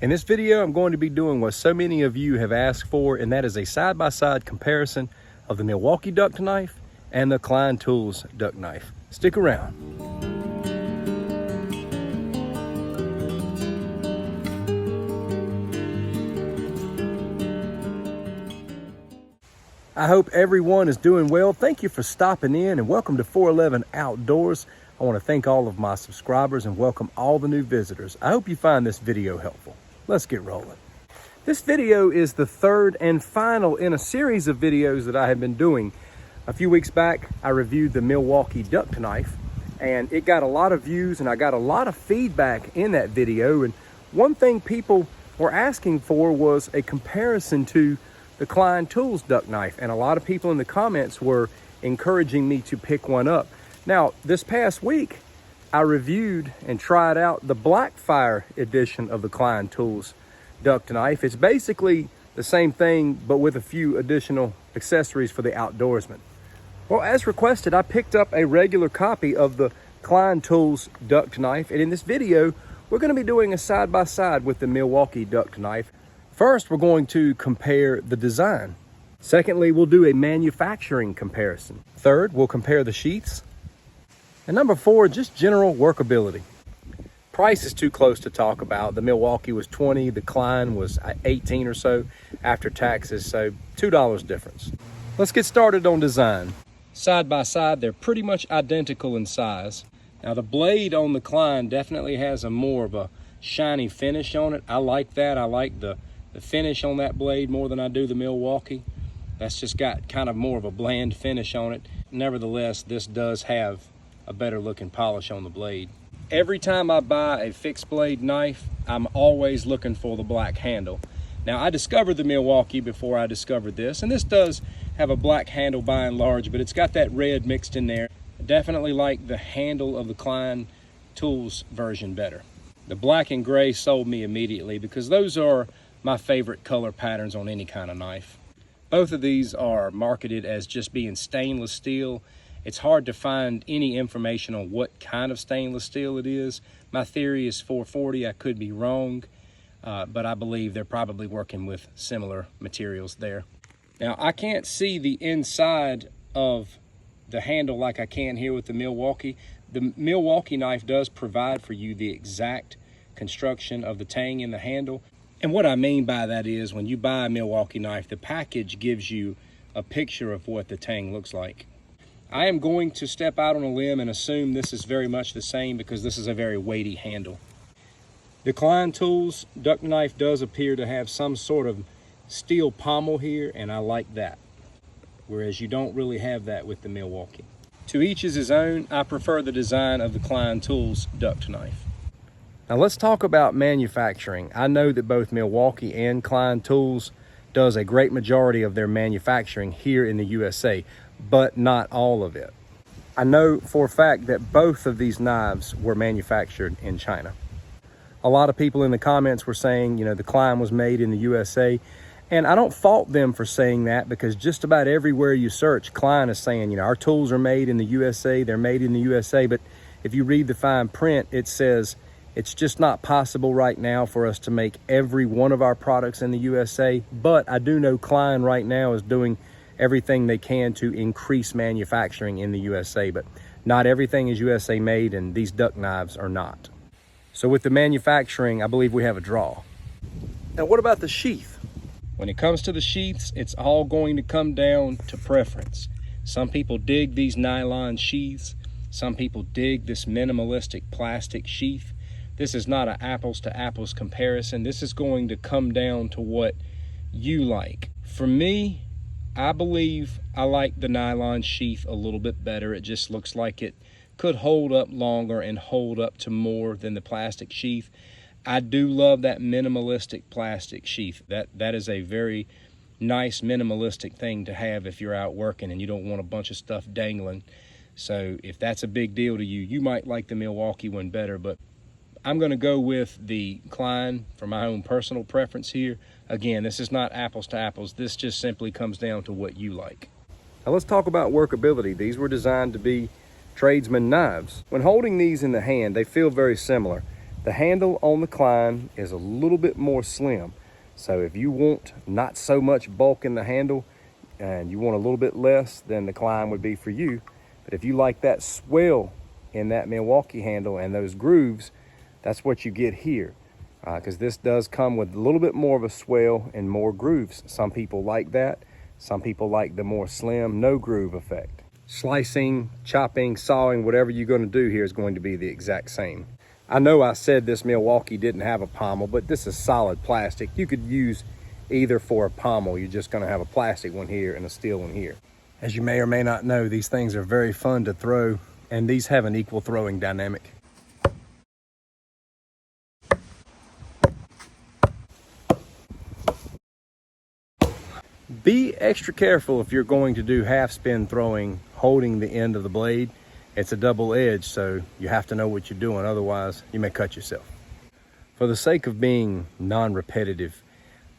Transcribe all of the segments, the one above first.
In this video, I'm going to be doing what so many of you have asked for, and that is a side-by-side comparison of the Milwaukee Duct Knife and the Klein Tools Duct Knife. Stick around. I hope everyone is doing well. Thank you for stopping in and welcome to 411 Outdoors. I want to thank all of my subscribers and welcome all the new visitors. I hope you find this video helpful. Let's get rolling. This video is the third and final in a series of videos that I have been doing. A few weeks back, I reviewed the Milwaukee Duct Knife, and it got a lot of views and I got a lot of feedback in that video. And one thing people were asking for was a comparison to the Klein Tools Duct Knife, and a lot of people in the comments were encouraging me to pick one up. Now, this past week, I reviewed and tried out the Blackfire edition of the Klein Tools Duct Knife. It's basically the same thing, but with a few additional accessories for the outdoorsman. Well, as requested, I picked up a regular copy of the Klein Tools Duct Knife, and in this video, we're going to be doing a side-by-side with the Milwaukee Duct Knife. First, we're going to compare the design. Secondly, we'll do a manufacturing comparison. Third, we'll compare the sheaths. And number four, just general workability. Price is too close to talk about. The Milwaukee was $20, the Klein was $18 or so after taxes, so $2 difference. Let's get started on design. Side by side, they're pretty much identical in size. Now the blade on the Klein definitely has a more of a shiny finish on it. I like that. I like the finish on that blade more than I do the Milwaukee. That's just got kind of more of a bland finish on it. Nevertheless, this does have a better looking polish on the blade. Every time I buy a fixed blade knife, I'm always looking for the black handle. Now, I discovered the Milwaukee before I discovered this, and this does have a black handle by and large, but it's got that red mixed in there. I definitely like the handle of the Klein Tools version better. The black and gray sold me immediately because those are my favorite color patterns on any kind of knife. Both of these are marketed as just being stainless steel. It's hard to find any information on what kind of stainless steel it is. My theory is 440. I could be wrong, but I believe they're probably working with similar materials there. Now, I can't see the inside of the handle like I can here with the Milwaukee. The Milwaukee knife does provide for you the exact construction of the tang in the handle. And what I mean by that is when you buy a Milwaukee knife, the package gives you a picture of what the tang looks like. I am going to step out on a limb and assume this is very much the same because this is a very weighty handle. The Klein Tools Duct Knife does appear to have some sort of steel pommel here, and I like that. Whereas you don't really have that with the Milwaukee. To each is his own. I prefer the design of the Klein Tools Duct Knife. Now let's talk about manufacturing. I know that both Milwaukee and Klein Tools does a great majority of their manufacturing here in the USA, but not all of it. I know for a fact that both of these knives were manufactured in China. A lot of people in the comments were saying, you know, the Klein was made in the USA, and I don't fault them for saying that because just about everywhere you search, Klein is saying, you know, our tools are made in the USA, they're made in the USA, but if you read the fine print, it says it's just not possible right now for us to make every one of our products in the USA, but I do know Klein right now is doing everything they can to increase manufacturing in the USA, but not everything is USA made, and these duck knives are not. So with the manufacturing, I believe we have a draw. Now what about the sheath? When it comes to the sheaths, it's all going to come down to preference. Some people dig these nylon sheaths. Some people dig this minimalistic plastic sheath. This is not an apples to apples comparison. This is going to come down to what you like. For me, I believe I like the nylon sheath a little bit better. It just looks like it could hold up longer and hold up to more than the plastic sheath. I do love that minimalistic plastic sheath. That is a very nice minimalistic thing to have if you're out working and you don't want a bunch of stuff dangling. So if that's a big deal to you, you might like the Milwaukee one better, but I'm going to go with the Klein for my own personal preference here. Again, this is not apples to apples. This just simply comes down to what you like. Now let's talk about workability. These were designed to be tradesman knives. When holding these in the hand, they feel very similar. The handle on the Klein is a little bit more slim. So if you want not so much bulk in the handle and you want a little bit less, then the Klein would be for you. But if you like that swell in that Milwaukee handle and those grooves, that's what you get here. Because this does come with a little bit more of a swell and more grooves. Some people like that. Some people like the more slim, no groove effect. Slicing, chopping, sawing, whatever you're going to do here is going to be the exact same. I know I said this Milwaukee didn't have a pommel, but this is solid plastic. You could use either for a pommel. You're just going to have a plastic one here and a steel one here. As you may or may not know, these things are very fun to throw, and these have an equal throwing dynamic. Be extra careful if you're going to do half spin throwing, holding the end of the blade. It's a double edge, so you have to know what you're doing, otherwise you may cut yourself. For the sake of being non-repetitive,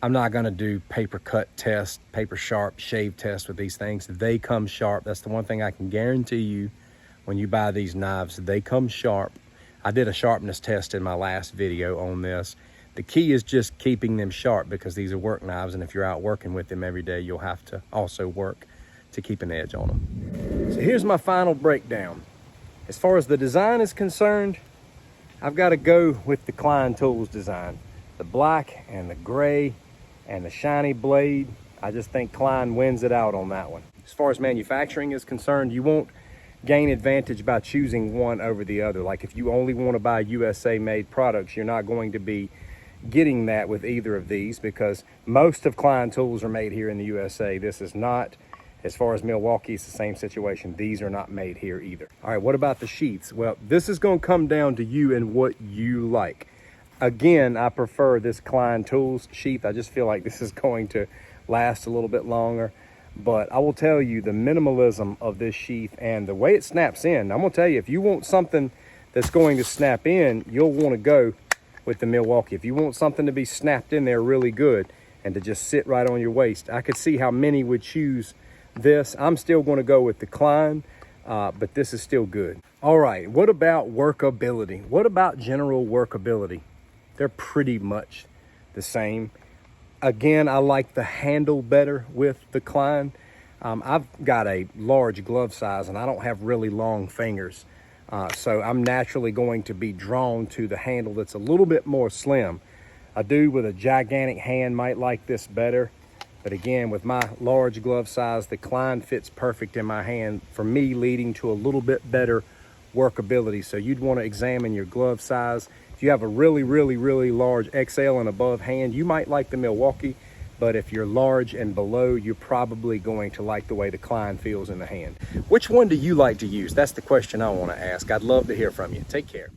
I'm not gonna do paper cut test, paper sharp, shave test with these things. They come sharp. That's the one thing I can guarantee you when you buy these knives, they come sharp. I did a sharpness test in my last video on this. The key is just keeping them sharp because these are work knives, and if you're out working with them every day, you'll have to also work to keep an edge on them. So here's my final breakdown. As far as the design is concerned, I've got to go with the Klein Tools design. The black and the gray and the shiny blade, I just think Klein wins it out on that one. As far as manufacturing is concerned, you won't gain advantage by choosing one over the other. Like if you only want to buy USA made products, you're not going to be getting that with either of these because most of Klein tools are made here in the USA. This is not. As far as Milwaukee, it's the same situation. These are not made here either. All right, what about the sheaths? Well, this is going to come down to you and what you like. Again, I prefer this Klein Tools sheath. I just feel like this is going to last a little bit longer. But I will tell you the minimalism of this sheath and the way it snaps in. I'm going to tell you, if you want something that's going to snap in, you'll want to go with the Milwaukee. If you want something to be snapped in there really good and to just sit right on your waist, I could see how many would choose this. I'm still going to go with the Klein, but this is still good. All right, what about workability? What about general workability? They're pretty much the same. Again, I like the handle better with the Klein. I've got a large glove size and I don't have really long fingers. So I'm naturally going to be drawn to the handle that's a little bit more slim. A dude with a gigantic hand might like this better. But again, with my large glove size, the Klein fits perfect in my hand, for me, leading to a little bit better workability. So you'd want to examine your glove size. If you have a really, really, really large XL and above hand, you might like the Milwaukee. But if you're large and below, you're probably going to like the way the Klein feels in the hand. Which one do you like to use? That's the question I want to ask. I'd love to hear from you. Take care.